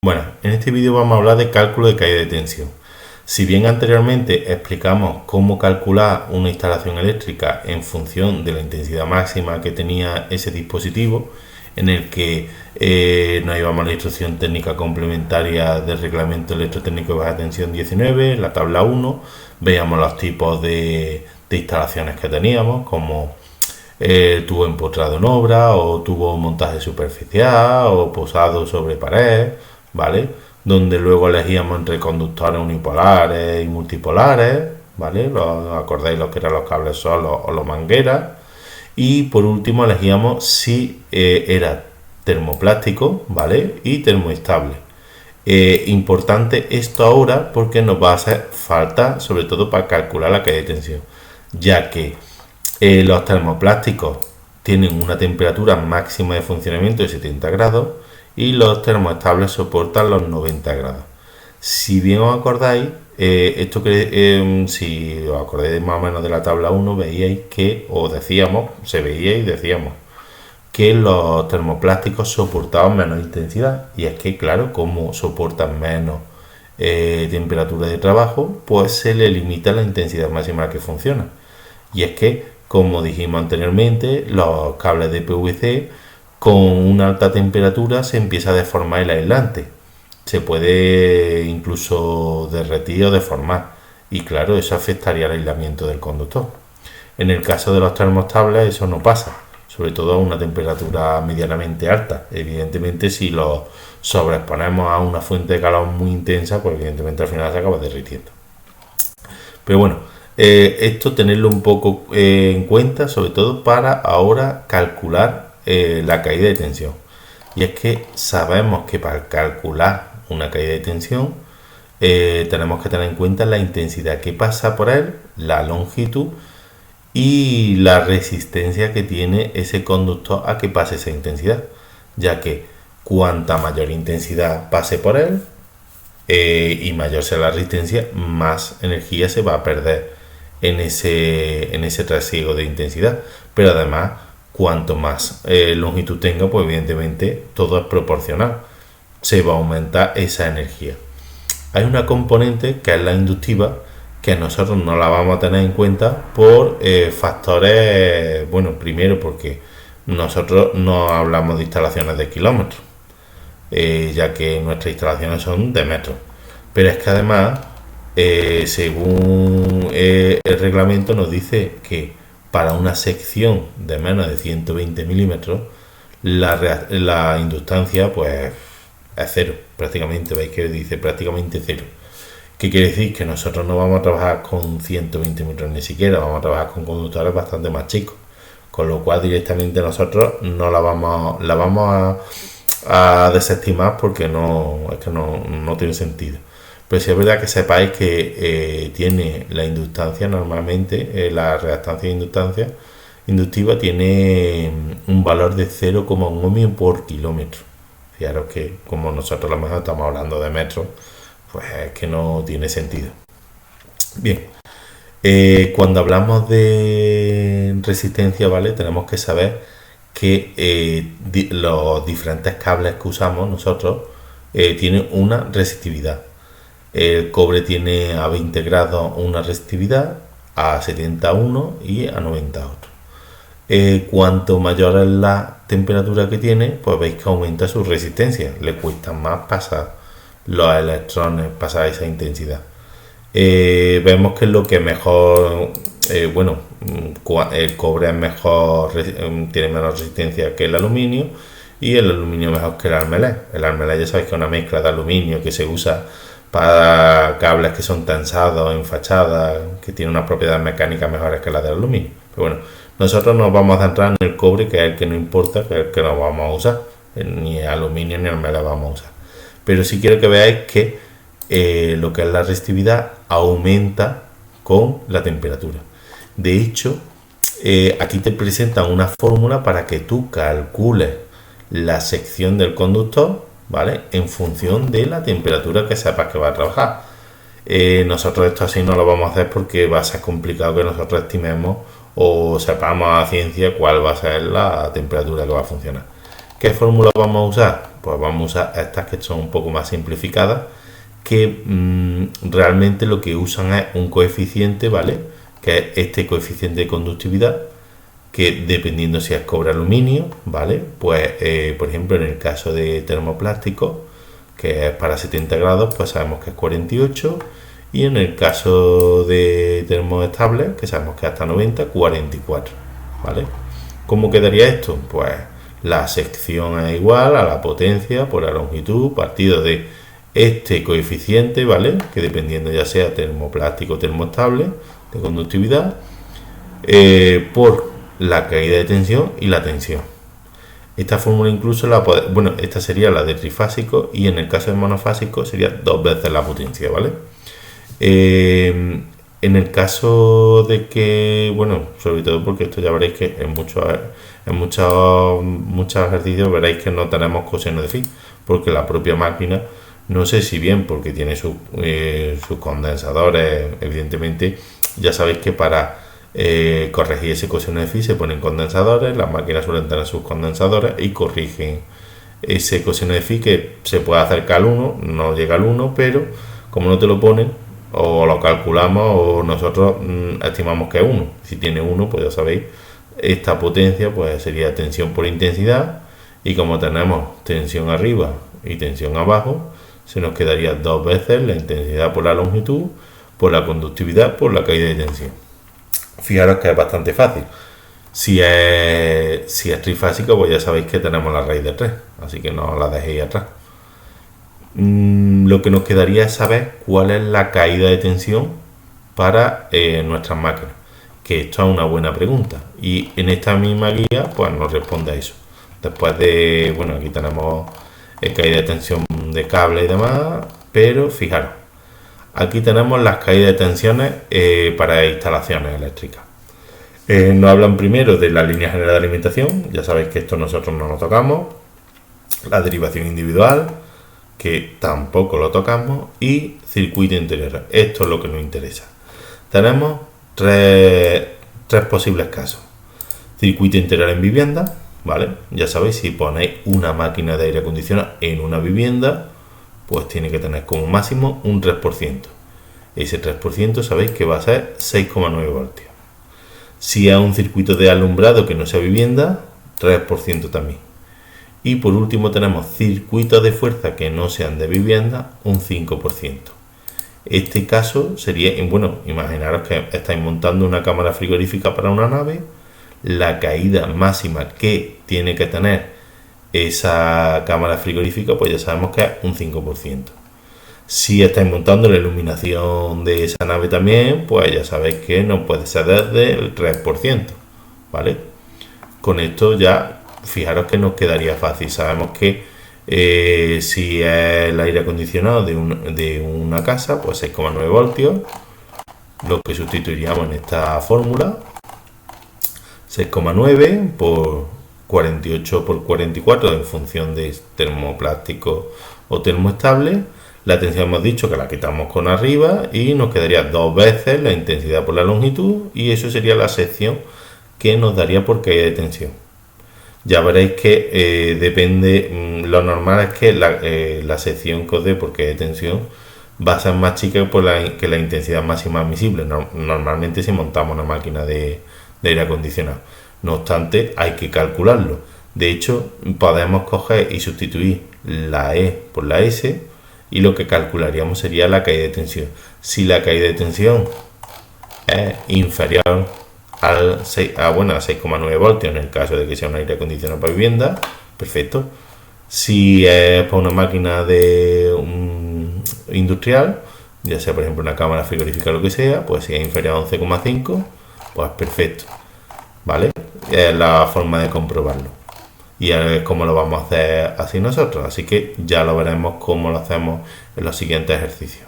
Bueno, en este vídeo vamos a hablar de cálculo de caída de tensión. Si bien anteriormente explicamos cómo calcular una instalación eléctrica en función de la intensidad máxima que tenía ese dispositivo, en el que nos íbamos a la instrucción técnica complementaria del reglamento electrotécnico de baja tensión 19, la tabla 1, veíamos los tipos de instalaciones que teníamos, como tubo empotrado en obra, o tubo montaje superficial, o posado sobre pared, ¿vale? Donde luego elegíamos entre conductores unipolares y multipolares, ¿vale? ¿Acordáis lo que eran los cables solos o los mangueras? Y por último elegíamos si era termoplástico, ¿vale? Y termoestable. Importante esto ahora porque nos va a hacer falta, sobre todo para calcular la caída de tensión, ya que los termoplásticos tienen una temperatura máxima de funcionamiento de 70 grados y los termoestables soportan los 90 grados. Si bien os acordáis, si os acordáis más o menos de la tabla 1, veíais que, decíamos que los termoplásticos soportaban menos intensidad. Y es que, claro, como soportan menos temperatura de trabajo, pues se le limita la intensidad máxima a la que funciona. Y es que, como dijimos anteriormente, los cables de PVC con una alta temperatura se empieza a deformar el aislante. Se puede incluso derretir o deformar. Y claro, eso afectaría al aislamiento del conductor. En el caso de los termoestables eso no pasa, sobre todo a una temperatura medianamente alta. Evidentemente, si lo sobreexponemos a una fuente de calor muy intensa, pues evidentemente al final se acaba derritiendo. Pero bueno, esto tenerlo un poco en cuenta, sobre todo para ahora calcular la caída de tensión. Y es que sabemos que para calcular una caída de tensión tenemos que tener en cuenta la intensidad que pasa por él, la longitud y la resistencia que tiene ese conductor a que pase esa intensidad, ya que cuanta mayor intensidad pase por él y mayor sea la resistencia, más energía se va a perder en ese trasiego de intensidad. Pero además, cuanto más longitud tenga, pues evidentemente todo es proporcional, se va a aumentar esa energía. Hay una componente que es la inductiva, que nosotros no la vamos a tener en cuenta por factores, bueno, primero porque nosotros no hablamos de instalaciones de kilómetros, ya que nuestras instalaciones son de metros, pero es que además según el reglamento nos dice que para una sección de menos de 120 milímetros la inductancia pues es cero, prácticamente. Veis que dice prácticamente cero. ¿Qué quiere decir? Que nosotros no vamos a trabajar con 120 metros ni siquiera, vamos a trabajar con conductores bastante más chicos, con lo cual directamente nosotros no la vamos a desestimar porque no tiene sentido. Pero sí es verdad que sepáis que tiene la inductancia normalmente, la reactancia de inductiva tiene un valor de 0,1 ohmio por kilómetro. Fijaros que como nosotros a lo mejor estamos hablando de metros, pues es que no tiene sentido. Bien, cuando hablamos de resistencia, ¿vale? Tenemos que saber que los diferentes cables que usamos nosotros tienen una resistividad. El cobre tiene a 20 grados una resistividad, a 70 uno y a 90 otro. Cuanto mayor es la temperatura que tiene, pues veis que aumenta su resistencia, le cuesta más pasar los electrones, pasar esa intensidad. Vemos que es lo que mejor, el cobre es mejor, tiene menos resistencia que el aluminio, y el aluminio mejor que el almelé. El almelé ya sabéis que es una mezcla de aluminio que se usa para cables que son tensados en fachadas, que tienen unas propiedades mecánicas mejores que las del aluminio. Pero bueno, nosotros nos vamos a centrar en el cobre, que es el que no importa, que es el que no vamos a usar. Ni el aluminio ni el almelé vamos a usar. Pero sí quiero que veáis que lo que es la resistividad aumenta con la temperatura. De hecho, aquí te presentan una fórmula para que tú calcules la sección del conductor, ¿vale? En función de la temperatura que sepas que va a trabajar. Nosotros esto así no lo vamos a hacer porque va a ser complicado que nosotros estimemos o sepamos a ciencia cuál va a ser la temperatura que va a funcionar. ¿Qué fórmula vamos a usar? Pues vamos a usar estas que son un poco más simplificadas, que realmente lo que usan es un coeficiente, ¿vale? Que es este coeficiente de conductividad, que dependiendo si es cobre aluminio, ¿vale? Pues, por ejemplo, en el caso de termoplástico, que es para 70 grados, pues sabemos que es 48, y en el caso de termoestables, que sabemos que hasta 90, 44, ¿vale? ¿Cómo quedaría esto? Pues la sección es igual a la potencia por la longitud partido de este coeficiente, ¿vale? Que dependiendo ya sea termoplástico o termoestable de conductividad, por la caída de tensión y la tensión. Esta fórmula incluso esta sería la de trifásico, y en el caso de monofásico sería 2 veces la potencia, ¿vale? En el caso de que, bueno, sobre todo porque esto ya veréis que en muchos ejercicios veréis que no tenemos coseno de phi, porque la propia máquina, no sé si bien porque tiene sus condensadores, evidentemente ya sabéis que para corregir ese coseno de phi se ponen condensadores, las máquinas suelen tener sus condensadores y corrigen ese coseno de phi, que se puede acercar al 1, no llega al 1, pero como no te lo ponen, o lo calculamos o nosotros estimamos que es 1. Si tiene 1, pues ya sabéis, esta potencia pues sería tensión por intensidad, y como tenemos tensión arriba y tensión abajo, se nos quedaría 2 veces la intensidad por la longitud, por la conductividad, por la caída de tensión. Fijaros que es bastante fácil. Si es trifásico, pues ya sabéis que tenemos la raíz de 3, así que no la dejéis atrás. Lo que nos quedaría es saber cuál es la caída de tensión para nuestras máquinas, que esto es una buena pregunta, y en esta misma guía pues nos responde a eso. Después de, bueno, aquí tenemos caída de tensión de cable y demás, pero fijaros, aquí tenemos las caídas de tensiones para instalaciones eléctricas. Nos hablan primero de la línea general de alimentación, ya sabéis que esto nosotros no lo tocamos, la derivación individual, que tampoco lo tocamos, y circuito interior. Esto es lo que nos interesa. Tenemos tres posibles casos. Circuito interior en vivienda, ¿vale? Ya sabéis, si ponéis una máquina de aire acondicionado en una vivienda, pues tiene que tener como máximo un 3%. Ese 3% sabéis que va a ser 6,9 voltios. Si es un circuito de alumbrado que no sea vivienda, 3% también. Y por último tenemos circuitos de fuerza que no sean de vivienda, un 5%. Este caso sería, bueno, imaginaros que estáis montando una cámara frigorífica para una nave, la caída máxima que tiene que tener esa cámara frigorífica, pues ya sabemos que es un 5%. Si estáis montando la iluminación de esa nave también, pues ya sabéis que no puede ser desde el 3%, ¿vale? Con esto ya fijaros que nos quedaría fácil. Sabemos que si es el aire acondicionado de una casa, pues 6,9 voltios, lo que sustituiríamos en esta fórmula, 6,9 por 48 por 44 en función de termoplástico o termoestable. La tensión hemos dicho que la quitamos con arriba y nos quedaría 2 veces la intensidad por la longitud, y eso sería la sección que nos daría por caída de tensión. Ya veréis que depende, lo normal es que la sección que os dé por caída de tensión va a ser más chica que la intensidad máxima admisible, normalmente si montamos una máquina de aire acondicionado. No obstante, hay que calcularlo. De hecho, podemos coger y sustituir la E por la S, y lo que calcularíamos sería la caída de tensión. Si la caída de tensión es inferior a 6,9 voltios en el caso de que sea un aire acondicionado para vivienda, perfecto. Si es para una máquina industrial, ya sea por ejemplo una cámara frigorífica o lo que sea, pues si es inferior a 11,5, pues perfecto, ¿vale? Es la forma de comprobarlo, y es como lo vamos a hacer así nosotros, así que ya lo veremos cómo lo hacemos en los siguientes ejercicios.